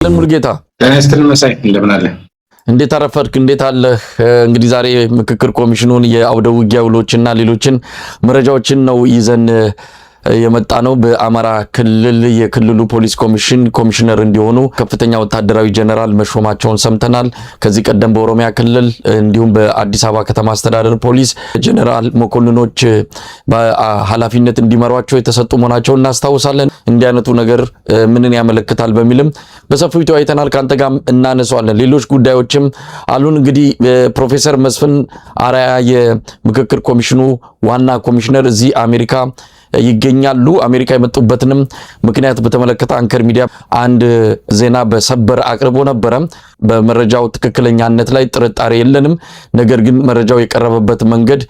ሙልጌታ ተነስተን መሳይ እንደምን አለ እንዴት አረፈድክ እንዴት አለ እንግዲህ ዛሬ ምክክር ኮሚሽኑን የአውደ ውጊያ ውሎችና ሌሎችን መረጃዎችን ነው ይዘን የመጣ ነው። በአማራ ክልል የክልሉ ፖሊስ ኮሚሽን ኮሚሽነር እንዲሆኑ ከፍተኛ ወታደራዊ ጀነራል መሾማቸውን ሰምተናል። ከዚህ ቀደም በኦሮሚያ ክልል እንዲሁም በአዲስ አበባ ከተማ አስተዳደር ፖሊስ ጀነራል መኮንኖች በኃላፊነት እንዲመሯቸው የተሰጡ መሆናቸውን እናስታውሳለን። እንዲህ አይነቱ ነገር ምንን ያመለክታል በሚልም በሰፊው ተወያይተናል። ካንተ ጋርም እናነሳዋለን። ሌሎች ጉዳዮችም አሉን። እንግዲህ ፕሮፌሰር መስፍን አርአያ የምክክር ኮሚሽኑ ዋና ኮሚሽነር እዚህ አሜሪካ ይገኛሉ። አሜሪካ የመጡበትንም ምክንያት በተመለከተ አንከር ሚዲያ አንድ ዜና በሰበር አቅርቦ ነበር። በመረጃው ትክክለኛነት ላይ ጥርጣሬ የለንም። ነገር ግን መረጃው የቀረበበት መንገድ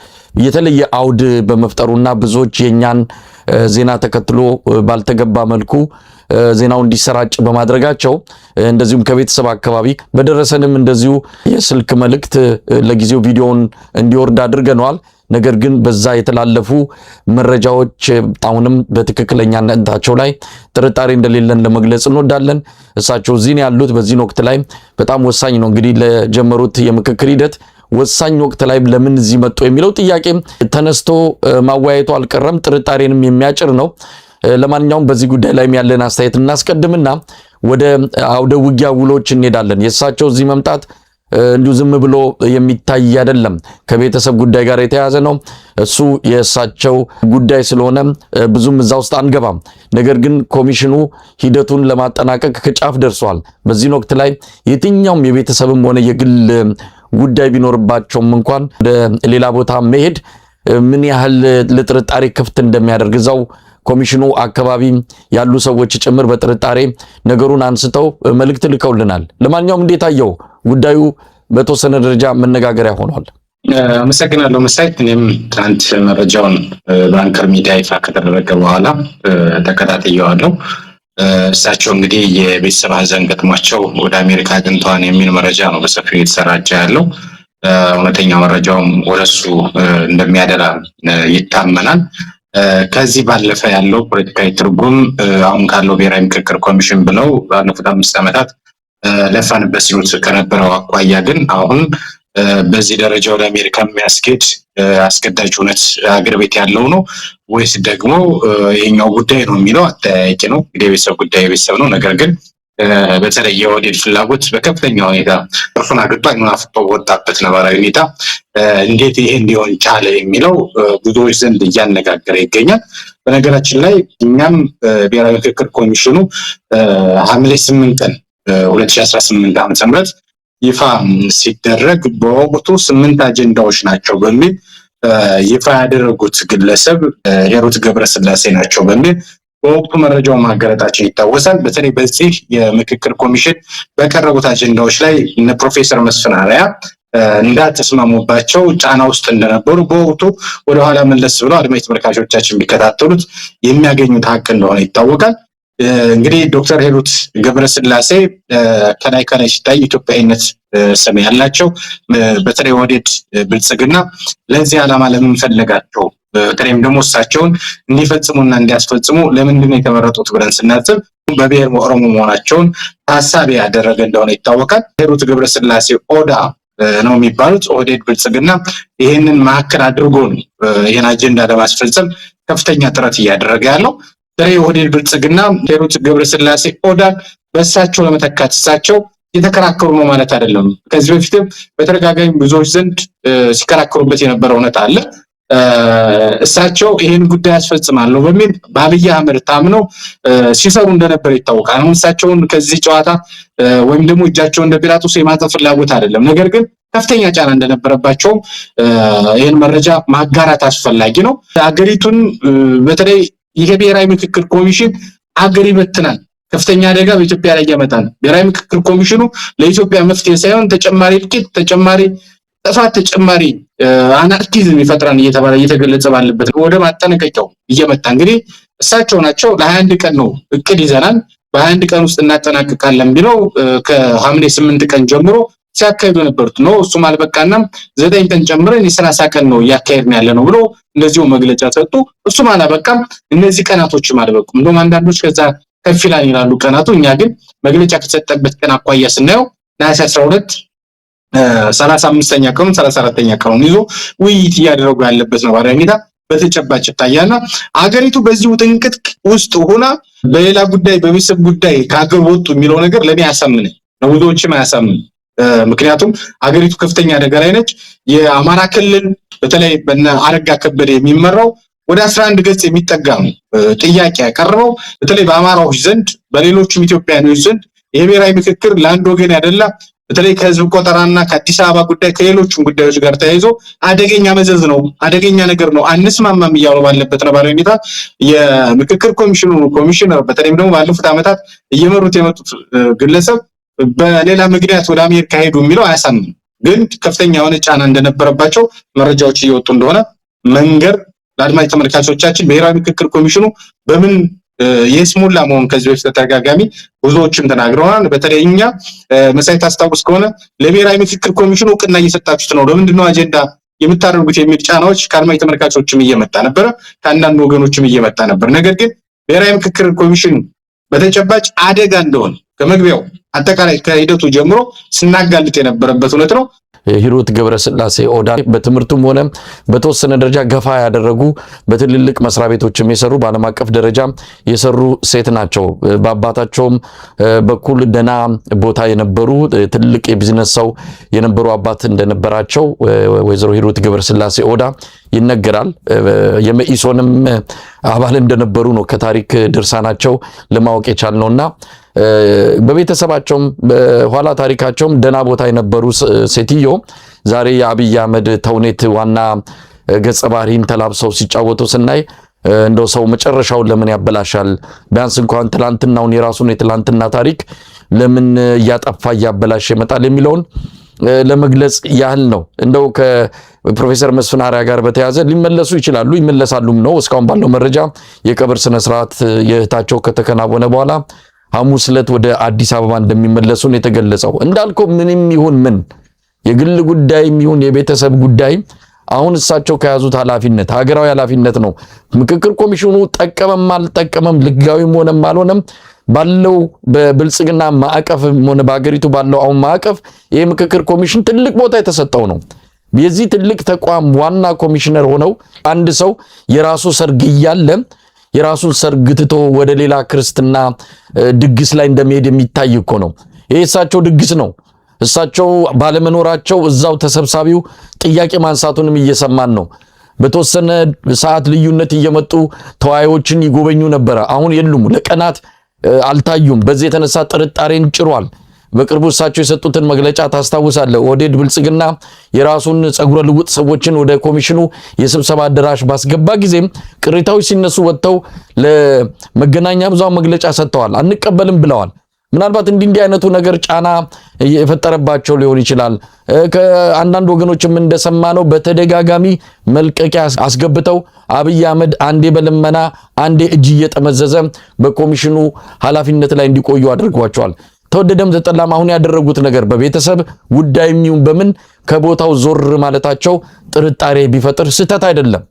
የተለየ አውድ በመፍጠሩና ብዙዎች የኛን ዜና ተከትሎ ባልተገባ መልኩ ዜናው እንዲሰራጭ በማድረጋቸው እንደዚሁም ከቤተሰብ አካባቢ በደረሰንም እንደዚሁ የስልክ መልእክት ለጊዜው ቪዲዮውን እንዲወርድ አድርገናል። ነገር ግን በዛ የተላለፉ መረጃዎች አሁንም በትክክለኛነታቸው ላይ ጥርጣሬ እንደሌለን ለመግለጽ እንወዳለን። እሳቸው እዚህ ያሉት በዚህ ወቅት ላይ በጣም ወሳኝ ነው። እንግዲህ ለጀመሩት የምክክር ሂደት ወሳኝ ወቅት ላይ ለምን እዚህ መጡ የሚለው ጥያቄ ተነስቶ ማወያየቱ አልቀረም። ጥርጣሬንም የሚያጭር ነው። ለማንኛውም በዚህ ጉዳይ ላይ ያለን አስተያየት እናስቀድምና ወደ አውደ ውጊያ ውሎች እንሄዳለን። የእሳቸው እዚህ መምጣት እንዲሁ ዝም ብሎ የሚታይ አይደለም። ከቤተሰብ ጉዳይ ጋር የተያያዘ ነው። እሱ የእሳቸው ጉዳይ ስለሆነ ብዙም እዛ ውስጥ አንገባም። ነገር ግን ኮሚሽኑ ሂደቱን ለማጠናቀቅ ከጫፍ ደርሷል። በዚህ ወቅት ላይ የትኛውም የቤተሰብም ሆነ የግል ጉዳይ ቢኖርባቸውም እንኳን ወደ ሌላ ቦታ መሄድ ምን ያህል ለጥርጣሬ ክፍት እንደሚያደርግ እዛው ኮሚሽኑ አካባቢ ያሉ ሰዎች ጭምር በጥርጣሬ ነገሩን አንስተው መልእክት ልከውልናል። ለማንኛውም እንዴት አየው? ጉዳዩ በተወሰነ ደረጃ መነጋገሪያ ሆኗል። አመሰግናለሁ መሳይ። እኔም ትናንት መረጃውን በአንከር ሚዲያ ይፋ ከተደረገ በኋላ ተከታትየዋለሁ። እሳቸው እንግዲህ የቤተሰብ ሀዘን ገጥሟቸው ወደ አሜሪካ አቅንተዋል የሚል መረጃ ነው በሰፊው የተሰራጨ ያለው። እውነተኛ መረጃውም ወደሱ እንደሚያደላ ይታመናል። ከዚህ ባለፈ ያለው ፖለቲካዊ ትርጉም አሁን ካለው ብሔራዊ ምክክር ኮሚሽን ብለው ባለፉት 5 ዓመታት ለፋንበት ሲሉት ከነበረው አኳያ ግን አሁን በዚህ ደረጃ ወደ አሜሪካ የሚያስኬድ አስገዳጅ እውነት አገር ቤት ያለው ነው ወይስ ደግሞ ይሄኛው ጉዳይ ነው የሚለው አጠያያቂ ነው። እንግዲህ የቤተሰብ ጉዳይ የቤተሰብ ነው። ነገር ግን በተለይ የወዴድ ፍላጎት በከፍተኛ ሁኔታ እርሱን አግባኝ አፍጦ ወጣበት ነባራዊ ሁኔታ እንዴት ይሄ እንዲሆን ቻለ የሚለው ብዙዎች ዘንድ እያነጋገረ ይገኛል። በነገራችን ላይ እኛም ብሔራዊ ምክክር ኮሚሽኑ ሐምሌ 8 ቀን 2018 ዓ.ም ይፋ ሲደረግ በወቅቱ 8 አጀንዳዎች ናቸው በሚል ይፋ ያደረጉት ግለሰብ ሄሩት ገብረስላሴ ናቸው በሚል በወቅቱ መረጃው ማጋለጣችን ይታወሳል። በተለይ በዚህ የምክክር ኮሚሽን በቀረቡት አጀንዳዎች ላይ እነ ፕሮፌሰር መስፍን አርአያ እንዳልተስማሙባቸው ጫና ውስጥ እንደነበሩ በወቅቱ ወደኋላ መለስ ብለው አድማጭ ተመልካቾቻችን ቢከታተሉት የሚያገኙት ሀቅ እንደሆነ ይታወቃል። እንግዲህ ዶክተር ሄሩት ገብረስላሴ ከላይ ሲታይ ኢትዮጵያዊነት ስም ያላቸው በተለይ ወዴድ ብልጽግና ለዚህ ዓላማ ለምን ፈለጋቸው በተለይም ደግሞ እሳቸውን እንዲፈጽሙና እንዲያስፈጽሙ ለምንድን ነው የተመረጡት ብለን ስናስብ በብሔር ኦሮሞ መሆናቸውን ታሳቢ ያደረገ እንደሆነ ይታወቃል። ሄሩት ገብረስላሴ ኦዳ ነው የሚባሉት። ኦህዴድ ብልጽግና ይሄንን ማዕከል አድርጎ ነው ይሄን አጀንዳ ለማስፈጸም ከፍተኛ ጥረት እያደረገ ያለው። ኦህዴድ ብልጽግና ሄሩት ገብረስላሴ ኦዳ በእሳቸው ለመተካት እሳቸው የተከራከሩ ነው ማለት አይደለም። ከዚህ በፊትም በተደጋጋሚ ብዙዎች ዘንድ ሲከራከሩበት የነበረ እውነት አለ። እሳቸው ይሄን ጉዳይ ያስፈጽማሉ በሚል በአብይ አህመድ ታምነው ሲሰሩ እንደነበር ይታወቃል። አሁን እሳቸውን ከዚህ ጨዋታ ወይም ደግሞ እጃቸውን እንደ ጲላጦስ የማጠፍ ፍላጎት አይደለም። ነገር ግን ከፍተኛ ጫና እንደነበረባቸው ይሄን መረጃ ማጋራት አስፈላጊ ነው። አገሪቱን በተለይ ይሄ ብሔራዊ ምክክር ኮሚሽን አገር ይበትናል፣ ከፍተኛ አደጋ በኢትዮጵያ ላይ ያመጣል። ብሔራዊ ምክክር ኮሚሽኑ ለኢትዮጵያ መፍትሄ ሳይሆን ተጨማሪ እልቂት፣ ተጨማሪ ጥፋት፣ ተጨማሪ አናርኪዝም ይፈጥራል እየተባለ እየተገለጸ ባለበት ወደ ማጠናቀቂያው እየመጣ እንግዲህ እሳቸው ናቸው ለ21 ቀን ነው እቅድ ይዘናል በ21 ቀን ውስጥ እናጠናቅቃለን ቢለው ከሐምሌ 8 ቀን ጀምሮ ሲያካሂዱ ነበርት ነው። እሱም አልበቃና 9 ቀን ጨምረን የ30 ቀን ነው ያካሄድን ያለ ነው ብሎ እንደዚሁ መግለጫ ሰጡ። እሱም አላበቃም። እነዚህ ቀናቶችም አልበቁም። እንደውም አንዳንዶች ከዛ ከፍ ይላሉ ቀናቱ። እኛ ግን መግለጫ ከተሰጠበት ቀን አኳያ ስናየው ነሐሴ 12 35ኛ ቀኑን 34ኛ ቀኑን ይዞ ውይይት እያደረጉ ያለበት ነው ባለሚታ በተጨባጭ ይታያልና አገሪቱ በዚህ ውጥንቅጥ ውስጥ ሆና በሌላ ጉዳይ በቤተሰብ ጉዳይ ከሀገር ወጡ የሚለው ነገር ለኔ ያሳምነኝ ነው፣ ብዙዎችም ያሳምነኝ። ምክንያቱም አገሪቱ ከፍተኛ አደጋ ላይ ነች። የአማራ ክልል በተለይ በእነ አረጋ ከበደ የሚመራው ወደ 11 ገጽ የሚጠጋ ነው ጥያቄ ያቀርበው በተለይ በአማራዎች ዘንድ በሌሎችም ኢትዮጵያውያኖች ዘንድ የብሔራዊ ምክክር ለአንድ ወገን ያደላ በተለይ ከህዝብ ቆጠራና ከአዲስ አበባ ጉዳይ ከሌሎችም ጉዳዮች ጋር ተያይዞ አደገኛ መዘዝ ነው፣ አደገኛ ነገር ነው፣ አንስማማም እያሉ ባለበት ነው ባለው ሁኔታ የምክክር ኮሚሽነር በተለይም ደግሞ ባለፉት ዓመታት እየመሩት የመጡት ግለሰብ በሌላ ምክንያት ወደ አሜሪካ ሄዱ የሚለው አያሳምንም። ግን ከፍተኛ የሆነ ጫና እንደነበረባቸው መረጃዎች እየወጡ እንደሆነ መንገር ለአድማጭ ተመልካቾቻችን ብሔራዊ ምክክር ኮሚሽኑ በምን የስሙላ መሆን ከዚህ በፊት ተደጋጋሚ ብዙዎችም ተናግረዋል። በተለይ እኛ መሳይ ታስታውስ ከሆነ ለብሔራዊ ምክክር ኮሚሽኑ እውቅና እየሰጣችሁት ነው፣ ለምንድነው አጀንዳ የምታደርጉት የሚል ጫናዎች ከአድማጭ ተመልካቾችም እየመጣ ነበር፣ ከአንዳንድ ወገኖችም እየመጣ ነበር። ነገር ግን ብሔራዊ ምክክር ኮሚሽን በተጨባጭ አደጋ እንደሆነ ከመግቢያው አጠቃላይ ከሂደቱ ጀምሮ ስናጋልጥ የነበረበት እውነት ነው። ሂሩት ገብረስላሴ ኦዳ በትምህርቱም ሆነ በተወሰነ ደረጃ ገፋ ያደረጉ በትልልቅ መስሪያ ቤቶችም የሰሩ በዓለም አቀፍ ደረጃ የሰሩ ሴት ናቸው። በአባታቸውም በኩል ደና ቦታ የነበሩ ትልቅ የቢዝነስ ሰው የነበሩ አባት እንደነበራቸው ወይዘሮ ሂሩት ገብረስላሴ ኦዳ ይነገራል። የመኢሶንም አባል እንደነበሩ ነው ከታሪክ ድርሳናቸው ለማወቅ የቻልነውና በቤተሰባቸውም በኋላ ታሪካቸውም ደና ቦታ የነበሩ ሴትዮ ዛሬ የአብይ አህመድ ተውኔት ዋና ገጸ ባህሪን ተላብሰው ሲጫወቱ ስናይ እንደው ሰው መጨረሻውን ለምን ያበላሻል? ቢያንስ እንኳን ትላንትናውን የራሱን የትላንትና ታሪክ ለምን እያጠፋ እያበላሽ ይመጣል የሚለውን ለመግለጽ ያህል ነው። እንደው ከፕሮፌሰር መስፍን አርአያ ጋር በተያዘ ሊመለሱ ይችላሉ፣ ይመለሳሉም ነው እስካሁን ባለው መረጃ። የቀብር ስነ ስርዓት የእህታቸው ከተከናወነ በኋላ ሐሙስ ዕለት ወደ አዲስ አበባ እንደሚመለሱ ነው የተገለጸው። እንዳልከው ምንም ይሁን ምን የግል ጉዳይም ይሁን የቤተሰብ ጉዳይ አሁን እሳቸው ከያዙት ኃላፊነት ሀገራዊ ኃላፊነት ነው። ምክክር ኮሚሽኑ ጠቀመም አልጠቀመም ልጋዊም ሆነም አልሆነም ባለው በብልጽግና ማዕቀፍ ሆነ በአገሪቱ ባለው አሁን ማዕቀፍ ይሄ ምክክር ኮሚሽን ትልቅ ቦታ የተሰጠው ነው። የዚህ ትልቅ ተቋም ዋና ኮሚሽነር ሆነው አንድ ሰው የራሱ ሰርግ እያለ የራሱን ሰርግ ትቶ ወደ ሌላ ክርስትና ድግስ ላይ እንደሚሄድ የሚታይ እኮ ነው። ይሄ እሳቸው ድግስ ነው። እሳቸው ባለመኖራቸው እዛው ተሰብሳቢው ጥያቄ ማንሳቱንም እየሰማን ነው። በተወሰነ ሰዓት ልዩነት እየመጡ ተወያዮችን ይጎበኙ ነበር። አሁን የሉም፣ ለቀናት አልታዩም። በዚህ የተነሳ ጥርጣሬን ጭሯል። በቅርቡ እሳቸው የሰጡትን መግለጫ ታስታውሳለህ። ኦህዴድ ብልጽግና የራሱን ጸጉረ ልውጥ ሰዎችን ወደ ኮሚሽኑ የስብሰባ አዳራሽ ባስገባ ጊዜም ቅሬታዎች ሲነሱ ወጥተው ለመገናኛ ብዙሃን መግለጫ ሰጥተዋል። አንቀበልም ብለዋል። ምናልባት እንዲህ አይነቱ ነገር ጫና የፈጠረባቸው ሊሆን ይችላል። ከአንዳንድ ወገኖችም እንደሰማነው በተደጋጋሚ መልቀቂያ አስገብተው አብይ አህመድ አንዴ በልመና አንዴ እጅ እየጠመዘዘ በኮሚሽኑ ኃላፊነት ላይ እንዲቆዩ አድርጓቸዋል። ተወደደም ተጠላም አሁን ያደረጉት ነገር በቤተሰብ ጉዳይም ይሁን በምን ከቦታው ዞር ማለታቸው ጥርጣሬ ቢፈጥር ስህተት አይደለም።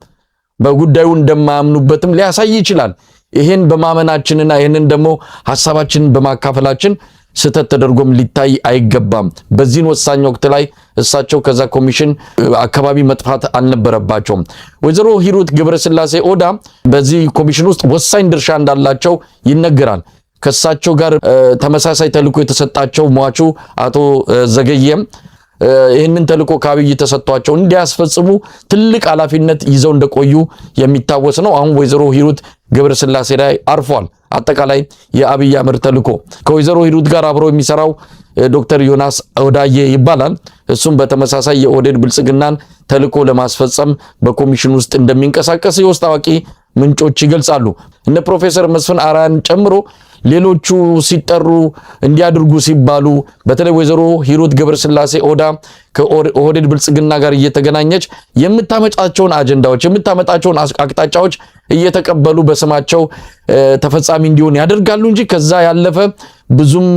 በጉዳዩ እንደማያምኑበትም ሊያሳይ ይችላል። ይሄን በማመናችንና ይሄንን ደግሞ ሐሳባችንን በማካፈላችን ስህተት ተደርጎም ሊታይ አይገባም። በዚህን ወሳኝ ወቅት ላይ እሳቸው ከዛ ኮሚሽን አካባቢ መጥፋት አልነበረባቸውም። ወይዘሮ ሂሩት ገብረስላሴ ኦዳ በዚህ ኮሚሽን ውስጥ ወሳኝ ድርሻ እንዳላቸው ይነገራል። ከሳቸው ጋር ተመሳሳይ ተልእኮ የተሰጣቸው ሟቹ አቶ ዘገየም ይህንን ተልእኮ ከአብይ ተሰጥቷቸው እንዲያስፈጽሙ ትልቅ ኃላፊነት ይዘው እንደቆዩ የሚታወስ ነው። አሁን ወይዘሮ ሂሩት ገብረስላሴ ላይ አርፏል አጠቃላይ የአብይ አህመድ ተልእኮ። ከወይዘሮ ሂሩት ጋር አብሮ የሚሰራው ዶክተር ዮናስ ኦዳዬ ይባላል። እሱም በተመሳሳይ የኦህዴድ ብልጽግናን ተልእኮ ለማስፈጸም በኮሚሽን ውስጥ እንደሚንቀሳቀስ የውስጥ አዋቂ ምንጮች ይገልጻሉ። እነ ፕሮፌሰር መስፍን አርአያን ጨምሮ ሌሎቹ ሲጠሩ እንዲያድርጉ ሲባሉ በተለይ ወይዘሮ ሂሩት ገብረስላሴ ኦዳ ከኦህዴድ ብልጽግና ጋር እየተገናኘች የምታመጣቸውን አጀንዳዎች የምታመጣቸውን አቅጣጫዎች እየተቀበሉ በስማቸው ተፈጻሚ እንዲሆን ያደርጋሉ እንጂ ከዛ ያለፈ ብዙም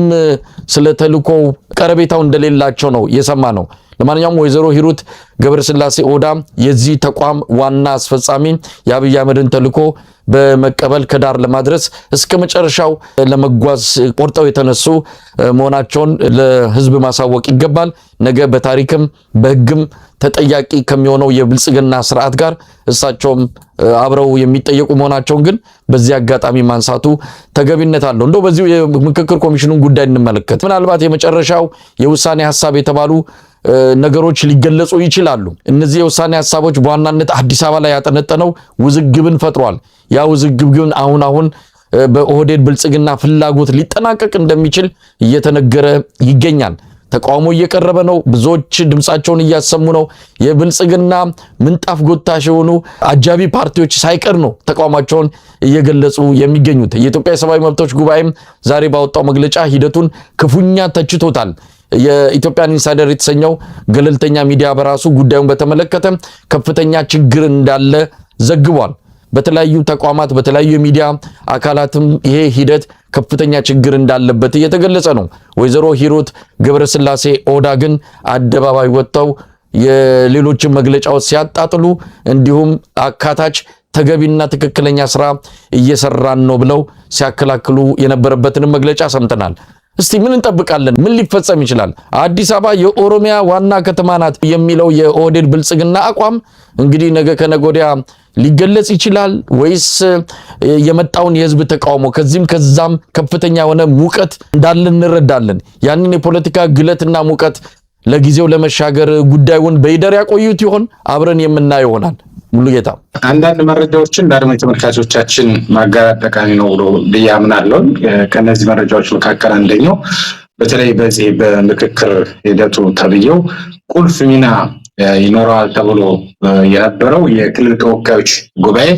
ስለ ተልእኮው ቀረቤታው እንደሌላቸው ነው የሰማ ነው። ለማንኛውም ወይዘሮ ሂሩት ገብረስላሴ ኦዳ የዚህ ተቋም ዋና አስፈጻሚ የአብይ አህመድን ተልዕኮ በመቀበል ከዳር ለማድረስ እስከ መጨረሻው ለመጓዝ ቆርጠው የተነሱ መሆናቸውን ለህዝብ ማሳወቅ ይገባል። ነገ በታሪክም በህግም ተጠያቂ ከሚሆነው የብልጽግና ስርዓት ጋር እሳቸውም አብረው የሚጠየቁ መሆናቸውን ግን በዚህ አጋጣሚ ማንሳቱ ተገቢነት አለው። እንደው በዚህ የምክክር ኮሚሽኑን ጉዳይ እንመለከት። ምናልባት የመጨረሻው የውሳኔ ሐሳብ የተባሉ ነገሮች ሊገለጹ ይችላሉ። እነዚህ የውሳኔ ሐሳቦች በዋናነት አዲስ አበባ ላይ ያጠነጠነው ውዝግብን ፈጥሯል። ያ ውዝግብ ግን አሁን በኦህዴድ ብልጽግና ፍላጎት ሊጠናቀቅ እንደሚችል እየተነገረ ይገኛል። ተቃውሞ እየቀረበ ነው። ብዙዎች ድምጻቸውን እያሰሙ ነው። የብልጽግና ምንጣፍ ጎታሽ የሆኑ አጃቢ ፓርቲዎች ሳይቀር ነው ተቃውሟቸውን እየገለጹ የሚገኙት። የኢትዮጵያ ሰብአዊ መብቶች ጉባኤም ዛሬ ባወጣው መግለጫ ሂደቱን ክፉኛ ተችቶታል። የኢትዮጵያን ኢንሳይደር የተሰኘው ገለልተኛ ሚዲያ በራሱ ጉዳዩን በተመለከተ ከፍተኛ ችግር እንዳለ ዘግቧል። በተለያዩ ተቋማት በተለያዩ የሚዲያ አካላትም ይሄ ሂደት ከፍተኛ ችግር እንዳለበት እየተገለጸ ነው። ወይዘሮ ሂሩት ገብረስላሴ ኦዳ ግን አደባባይ ወጥተው የሌሎችን መግለጫዎች ሲያጣጥሉ እንዲሁም አካታች ተገቢና ትክክለኛ ስራ እየሰራን ነው ብለው ሲያከላክሉ የነበረበትን መግለጫ ሰምተናል። እስቲ ምን እንጠብቃለን? ምን ሊፈጸም ይችላል? አዲስ አበባ የኦሮሚያ ዋና ከተማ ናት የሚለው የኦህዴድ ብልጽግና አቋም እንግዲህ ነገ ከነገ ወዲያ ሊገለጽ ይችላል ወይስ የመጣውን የህዝብ ተቃውሞ ከዚህም ከዛም ከፍተኛ የሆነ ሙቀት እንዳለ እንረዳለን። ያንን የፖለቲካ ግለትና ሙቀት ለጊዜው ለመሻገር ጉዳዩን በይደር ያቆዩት ይሆን? አብረን የምናየው ይሆናል። ሙሉጌታ አንዳንድ መረጃዎችን ለአድማጭ ተመልካቾቻችን ማጋራት ጠቃሚ ነው ብሎ ብያምናለሁ። ከነዚህ መረጃዎች መካከል አንደኛው በተለይ በዚህ በምክክር ሂደቱ ተብዬው ቁልፍ ሚና ይኖረዋል ተብሎ የነበረው የክልል ተወካዮች ጉባኤ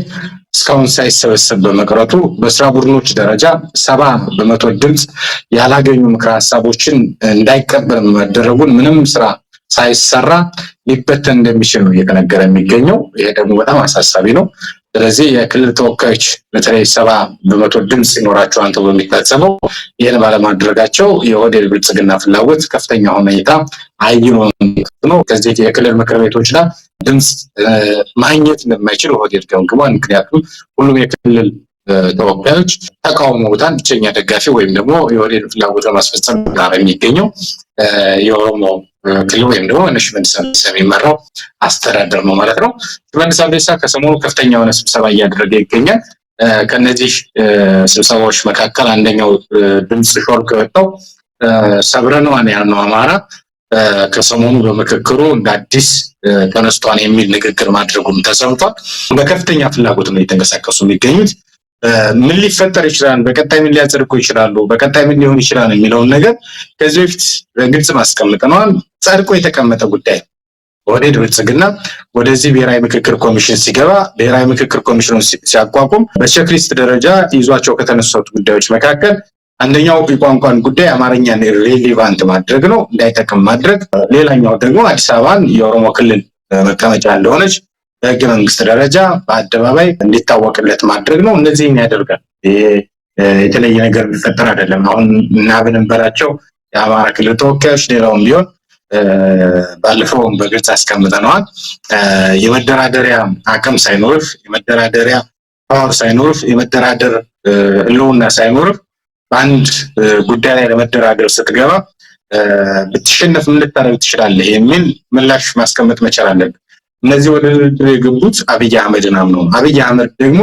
እስካሁን ሳይሰበሰብ በመቅረቱ በስራ ቡድኖች ደረጃ 70% ድምፅ ያላገኙ ምክረ ሀሳቦችን እንዳይቀበል መደረጉን ምንም ስራ ሳይሰራ ሊበተን እንደሚችል ነው እየተነገረ የሚገኘው። ይሄ ደግሞ በጣም አሳሳቢ ነው። ስለዚህ የክልል ተወካዮች በተለይ 70% ድምፅ ይኖራቸዋል ተብሎ የሚታሰበው ይህን ባለማድረጋቸው የኦህዴድ ብልጽግና ፍላጎት ከፍተኛ ሁኔታ አይሎ ነው። ከዚህ የክልል ምክር ቤቶች ላይ ድምፅ ማግኘት እንደማይችል ኦህዴድ ገምግሟል። ምክንያቱም ሁሉም የክልል ተወካዮች ተቃውሞታል። ብቸኛ ደጋፊ ወይም ደግሞ የኦህዴድ ፍላጎት ለማስፈጸም ጋር የሚገኘው የኦሮሞ ክልል ወይም ደግሞ ሽመልስ አብዲሳ የሚመራው አስተዳደር ነው ማለት ነው። ሽመልስ አብዲሳ ከሰሞኑ ከፍተኛ የሆነ ስብሰባ እያደረገ ይገኛል። ከነዚህ ስብሰባዎች መካከል አንደኛው ድምፅ ሾልኮ የወጣው ሰብረነዋል ያልነው አማራ ከሰሞኑ በምክክሩ እንደ አዲስ ተነስቷን የሚል ንግግር ማድረጉን ተሰምቷል። በከፍተኛ ፍላጎት ነው የተንቀሳቀሱ የሚገኙት። ምን ሊፈጠር ይችላል፣ በቀጣይ ምን ሊያጸድቁ ይችላሉ፣ በቀጣይ ምን ሊሆን ይችላል የሚለውን ነገር ከዚህ በፊት በግልጽ ማስቀምጠናል። ጸድቆ የተቀመጠ ጉዳይ ኦህዴድ ብልጽግና ወደዚህ ብሔራዊ ምክክር ኮሚሽን ሲገባ ብሔራዊ ምክክር ኮሚሽኑን ሲያቋቁም በቼክሊስት ደረጃ ይዟቸው ከተነሱት ጉዳዮች መካከል አንደኛው የቋንቋን ጉዳይ አማርኛን ሬሌቫንት ማድረግ ነው፣ እንዳይጠቅም ማድረግ። ሌላኛው ደግሞ አዲስ አበባን የኦሮሞ ክልል መቀመጫ እንደሆነች በህገ መንግስት ደረጃ በአደባባይ እንዲታወቅለት ማድረግ ነው። እነዚህን ያደርጋል። የተለየ ነገር ሊፈጠር አይደለም። አሁን እና ብንበራቸው የአማራ ክልል ተወካዮች ሌላውም ቢሆን ባለፈውም በግልጽ አስቀምጠነዋል። የመደራደሪያ አቅም ሳይኖርፍ፣ የመደራደሪያ ፓወር ሳይኖርፍ፣ የመደራደር ህልውና ሳይኖርፍ በአንድ ጉዳይ ላይ ለመደራደር ስትገባ ብትሸነፍ ምን ልታደርግ ትችላለህ የሚል ምላሽ ማስቀመጥ መቻል አለብን። እነዚህ ወደ ድርድር የገቡት አብይ አህመድን አምነው፣ አብይ አህመድ ደግሞ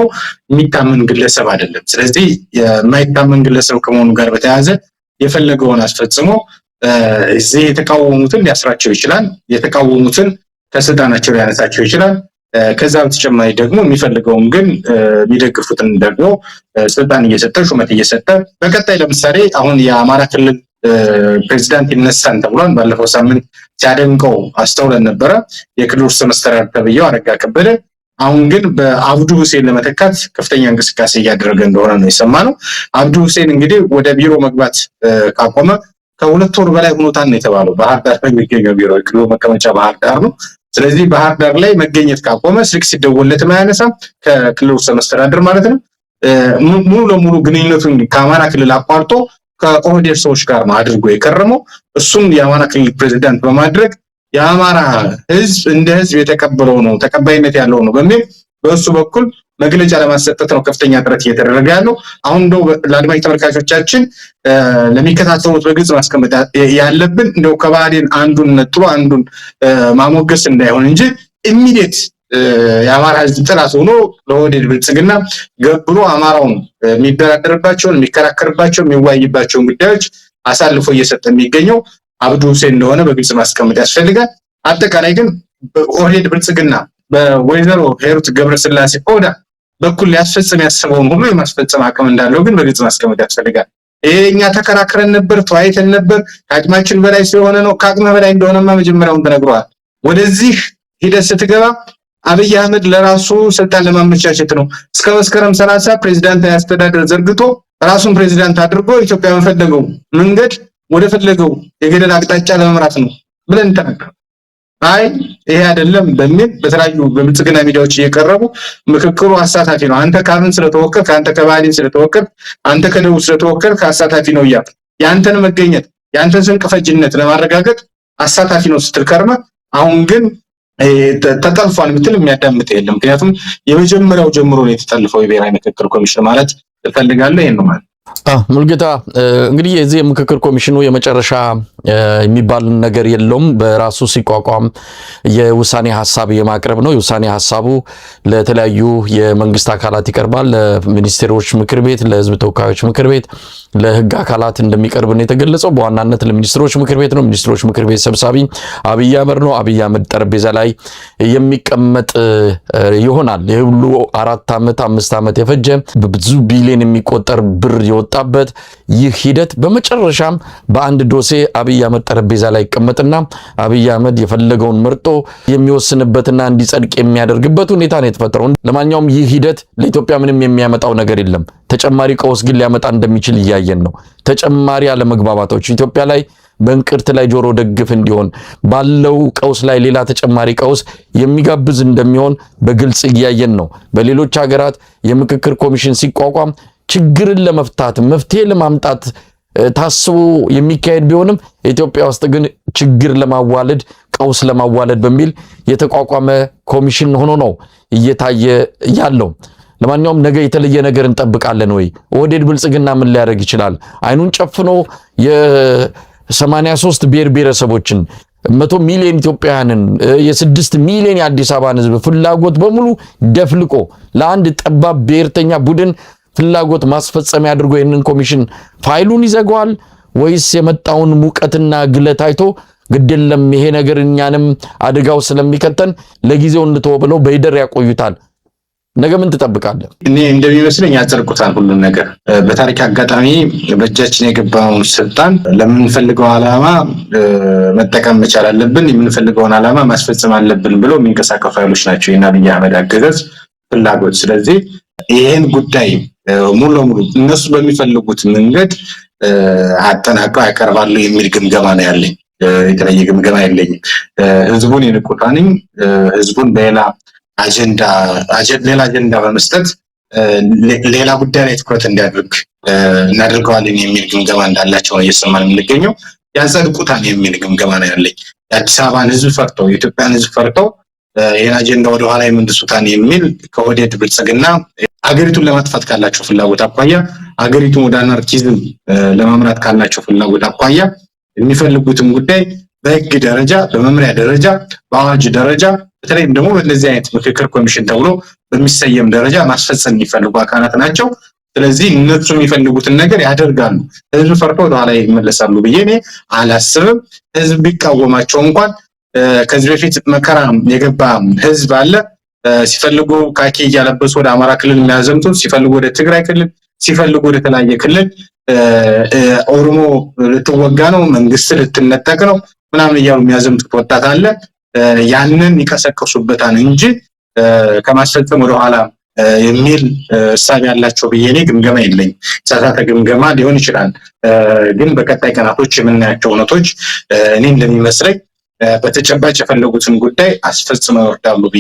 የሚታመን ግለሰብ አይደለም። ስለዚህ የማይታመን ግለሰብ ከመሆኑ ጋር በተያያዘ የፈለገውን አስፈጽሞ እዚህ የተቃወሙትን ሊያስራቸው ይችላል፣ የተቃወሙትን ከስልጣናቸው ሊያነሳቸው ይችላል። ከዛ በተጨማሪ ደግሞ የሚፈልገውን ግን የሚደግፉትን ደግሞ ስልጣን እየሰጠ ሹመት እየሰጠ በቀጣይ ለምሳሌ አሁን የአማራ ክልል ፕሬዚዳንት ይነሳን ተብሏል። ባለፈው ሳምንት ሲያደንቀው አስተውለን ነበረ የክልል ርዕሰ መስተዳድር ተብዬው አረጋ ከበደ። አሁን ግን በአብዱ ሁሴን ለመተካት ከፍተኛ እንቅስቃሴ እያደረገ እንደሆነ ነው የሰማነው። አብዱ ሁሴን እንግዲህ ወደ ቢሮ መግባት ካቆመ ከ2 ወር በላይ ሆኖታል ነው የተባለው። ባህር ዳር የሚገኘው ቢሮ የክልሉ መቀመጫ ባህር ዳር ነው። ስለዚህ ባህር ዳር ላይ መገኘት ካቆመ ስልክ ሲደወልለት ማያነሳም ከክልሉ ርዕሰ መስተዳድር ማለት ነው። ሙሉ ለሙሉ ግንኙነቱን ከአማራ ክልል አቋርጦ ከኦህዴድ ሰዎች ጋር ነው አድርጎ የከረመው። እሱም የአማራ ክልል ፕሬዚዳንት በማድረግ የአማራ ህዝብ እንደ ህዝብ የተቀበለው ነው ተቀባይነት ያለው ነው በሚል በእሱ በኩል መግለጫ ለማሰጠት ነው ከፍተኛ ጥረት እየተደረገ ያለው። አሁን እንደው ለአድማጭ ተመልካቾቻችን ለሚከታተሉት በግልጽ ማስቀመጥ ያለብን እንደው ከባህዴን አንዱን ነጥሎ አንዱን ማሞገስ እንዳይሆን እንጂ ኢሚዲየት የአማራ ህዝብ ጥላት ሆኖ ለኦህዴድ ብልጽግና ገብሮ አማራውን የሚደራደርባቸውን የሚከራከርባቸው የሚዋይባቸውን ጉዳዮች አሳልፎ እየሰጠ የሚገኘው አብዱ ሁሴን እንደሆነ በግልጽ ማስቀመጥ ያስፈልጋል። አጠቃላይ ግን ኦህዴድ ብልጽግና በወይዘሮ ሂሩት ገብረስላሴ ኦዳ በኩል ሊያስፈጽም ያሰበውን ሁሉ የማስፈጸም አቅም እንዳለው ግን በግልጽ ማስቀመጥ ያስፈልጋል። እኛ ተከራክረን ነበር፣ ተወያይተን ነበር፣ ከአቅማችን በላይ ስለሆነ ነው። ከአቅም በላይ እንደሆነማ መጀመሪያውን ተነግሯል። ወደዚህ ሂደት ስትገባ አብይ አህመድ ለራሱ ስልጣን ለማመቻቸት ነው እስከ መስከረም 30 ፕሬዝዳንታዊ አስተዳደር ዘርግቶ ራሱን ፕሬዝዳንት አድርጎ ኢትዮጵያ በፈለገው መንገድ ወደ ፈለገው የገደል አቅጣጫ ለመምራት ነው ብለን ተናገር። አይ ይሄ አይደለም በሚል በተለያዩ በብልጽግና ሚዲያዎች እየቀረቡ ምክክሩ አሳታፊ ነው፣ አንተ ካምን ስለተወከልክ፣ አንተ ከባህዴን ስለተወከልክ፣ አንተ ከደቡብ ስለተወከልክ አሳታፊ ነው እያሉ ያንተን መገኘት ያንተን ስንቅ ፈጅነት ለማረጋገጥ አሳታፊ ነው ስትል ከርመ አሁን ግን ተጠልፏል ምትል የሚያዳምጥ የለም። ምክንያቱም የመጀመሪያው ጀምሮ ነው የተጠልፈው የብሔራዊ ምክክር ኮሚሽን ማለት እፈልጋለሁ። ይሄን ነው ማለት ሙልጌታ እንግዲህ የዚህ የምክክር ኮሚሽኑ የመጨረሻ የሚባል ነገር የለውም። በራሱ ሲቋቋም የውሳኔ ሀሳብ የማቅረብ ነው። የውሳኔ ሀሳቡ ለተለያዩ የመንግስት አካላት ይቀርባል። ለሚኒስቴሮች ምክር ቤት፣ ለህዝብ ተወካዮች ምክር ቤት፣ ለህግ አካላት እንደሚቀርብ ነው የተገለጸው። በዋናነት ለሚኒስትሮች ምክር ቤት ነው። ሚኒስትሮች ምክር ቤት ሰብሳቢ አብይ አህመድ ነው። አብይ አህመድ ጠረጴዛ ላይ የሚቀመጥ ይሆናል። ይህ ሁሉ 4 ዓመት 5 ዓመት የፈጀ ብዙ ቢሊዮን የሚቆጠር ብር የወጣበት ይህ ሂደት በመጨረሻም በአንድ ዶሴ አብይ አህመድ ጠረጴዛ ላይ ይቀመጥና አብይ አህመድ የፈለገውን መርጦ የሚወስንበትና እንዲጸድቅ የሚያደርግበት ሁኔታ ነው የተፈጠረው። ለማንኛውም ይህ ሂደት ለኢትዮጵያ ምንም የሚያመጣው ነገር የለም። ተጨማሪ ቀውስ ግን ሊያመጣ እንደሚችል እያየን ነው። ተጨማሪ አለመግባባቶች ኢትዮጵያ ላይ በእንቅርት ላይ ጆሮ ደግፍ እንዲሆን ባለው ቀውስ ላይ ሌላ ተጨማሪ ቀውስ የሚጋብዝ እንደሚሆን በግልጽ እያየን ነው። በሌሎች ሀገራት የምክክር ኮሚሽን ሲቋቋም ችግርን ለመፍታት መፍትሄ ለማምጣት ታስቦ የሚካሄድ ቢሆንም ኢትዮጵያ ውስጥ ግን ችግር ለማዋለድ ቀውስ ለማዋለድ በሚል የተቋቋመ ኮሚሽን ሆኖ ነው እየታየ ያለው። ለማንኛውም ነገ የተለየ ነገር እንጠብቃለን ወይ? ኦህዴድ ብልጽግና ምን ሊያደርግ ይችላል? አይኑን ጨፍኖ የ83 ብሔር ብሔረሰቦችን 100 ሚሊዮን ኢትዮጵያውያንን የ6 ሚሊዮን የአዲስ አበባን ህዝብ ፍላጎት በሙሉ ደፍልቆ ለአንድ ጠባብ ብሔርተኛ ቡድን ፍላጎት ማስፈጸሚያ አድርጎ ይህንን ኮሚሽን ፋይሉን ይዘጋዋል ወይስ የመጣውን ሙቀትና ግለት አይቶ ግድለም ይሄ ነገር እኛንም አደጋው ስለሚከተን ለጊዜው እንተው ብለው በይደር ያቆዩታል? ነገ ምን ትጠብቃለህ? እኔ እንደሚመስለኝ ያጸድቁታል ሁሉን ነገር። በታሪክ አጋጣሚ በእጃችን የገባውን ስልጣን ለምንፈልገው ዓላማ መጠቀም መቻል አለብን፣ የምንፈልገውን ዓላማ ማስፈጸም አለብን ብለው የሚንቀሳቀሱ ኃይሎች ናቸው የአብይ አህመድ አገዛዝ ፍላጎት። ስለዚህ ይሄን ጉዳይ ሙሉ ለሙሉ እነሱ በሚፈልጉት መንገድ አጠናቀው ያቀርባሉ የሚል ግምገማ ነው ያለኝ። የተለየ ግምገማ የለኝም። ህዝቡን የንቁታንኝ ህዝቡን በሌላ አጀንዳ በመስጠት ሌላ ጉዳይ ላይ ትኩረት እንዲያደርግ እናደርገዋለን የሚል ግምገማ እንዳላቸው ነው እየሰማን የምንገኘው። ያጸድቁታል የሚል ግምገማ ነው ያለኝ። የአዲስ አበባን ህዝብ ፈርተው የኢትዮጵያን ህዝብ ፈርተው ይህን አጀንዳ ወደኋላ የመንግስቱታን የሚል ከኦህዴድ ብልጽግና አገሪቱን ለማጥፋት ካላቸው ፍላጎት አኳያ አገሪቱን ወደ አናርኪዝም ለማምራት ካላቸው ፍላጎት አኳያ የሚፈልጉትም ጉዳይ በህግ ደረጃ፣ በመምሪያ ደረጃ፣ በአዋጅ ደረጃ በተለይም ደግሞ በእነዚህ አይነት ምክክር ኮሚሽን ተብሎ በሚሰየም ደረጃ ማስፈጸም የሚፈልጉ አካላት ናቸው። ስለዚህ እነሱ የሚፈልጉትን ነገር ያደርጋሉ። ህዝብ ፈርቶ ወደኋላ ይመለሳሉ ብዬ እኔ አላስብም። ህዝብ ቢቃወማቸው እንኳን ከዚህ በፊት መከራ የገባ ህዝብ አለ። ሲፈልጉ ካኪ እያለበሱ ወደ አማራ ክልል የሚያዘምቱት፣ ሲፈልጉ ወደ ትግራይ ክልል፣ ሲፈልጉ ወደ ተለያየ ክልል ኦሮሞ ልትወጋ ነው፣ መንግስት ልትነጠቅ ነው ምናምን እያሉ የሚያዘምቱት ወጣት አለ። ያንን ይቀሰቀሱበታል እንጂ ከማስፈጸም ወደኋላ የሚል እሳቤ ያላቸው ብዬ እኔ ግምገማ የለኝም። የተሳሳተ ግምገማ ሊሆን ይችላል፣ ግን በቀጣይ ቀናቶች የምናያቸው እውነቶች እኔ እንደሚመስለኝ በተጨባጭ የፈለጉትን ጉዳይ አስፈጽመው ይወርዳሉ ብዬ